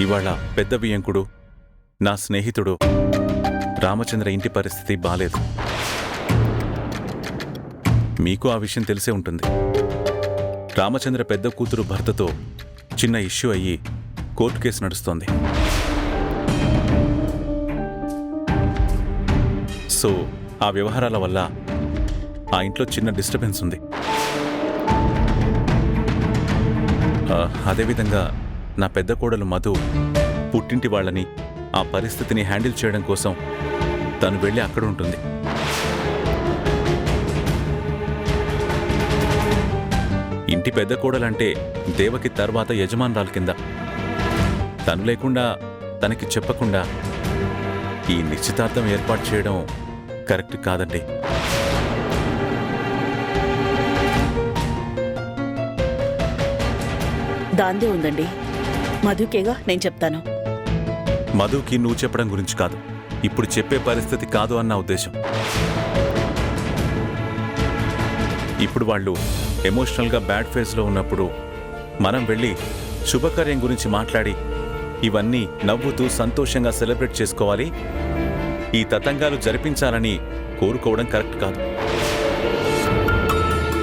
ఇవాళ పెద్ద బియ్యంకుడు నా స్నేహితుడు రామచంద్ర ఇంటి పరిస్థితి బాలేదు. మీకు ఆ విషయం తెలిసే ఉంటుంది. రామచంద్ర పెద్ద కూతురు భర్తతో చిన్న ఇష్యూ అయ్యి కోర్టు కేసు నడుస్తోంది. సో ఆ వ్యవహారాల వల్ల ఆ ఇంట్లో చిన్న డిస్టర్బెన్స్ ఉంది. అదేవిధంగా నా పెద్ద కోడలు మధు పుట్టింటి వాళ్ళని ఆ పరిస్థితిని హ్యాండిల్ చేయడం కోసం తను వెళ్ళి అక్కడ ఉంటుంది. ఇంటి పెద్ద కోడలంటే దేవకి తర్వాత యజమానురాలు కింద. తను లేకుండా తనకి చెప్పకుండా ఈ నిశ్చితార్థం ఏర్పాటు చేయడం కరెక్ట్ కాదండి. దాందే ఉందండి. మధుకేగా నేను చెప్తాను. మధుకి నువ్వు చెప్పడం గురించి కాదు, ఇప్పుడు చెప్పే పరిస్థితి కాదు అన్న ఉద్దేశం. ఇప్పుడు వాళ్ళు ఎమోషనల్గా బ్యాడ్ ఫేజ్లో ఉన్నప్పుడు మనం వెళ్ళి శుభకార్యం గురించి మాట్లాడి ఇవన్నీ నవ్వుతూ సంతోషంగా సెలబ్రేట్ చేసుకోవాలి, ఈ తతంగాలు జరిపించాలని కోరుకోవడం కరెక్ట్ కాదు.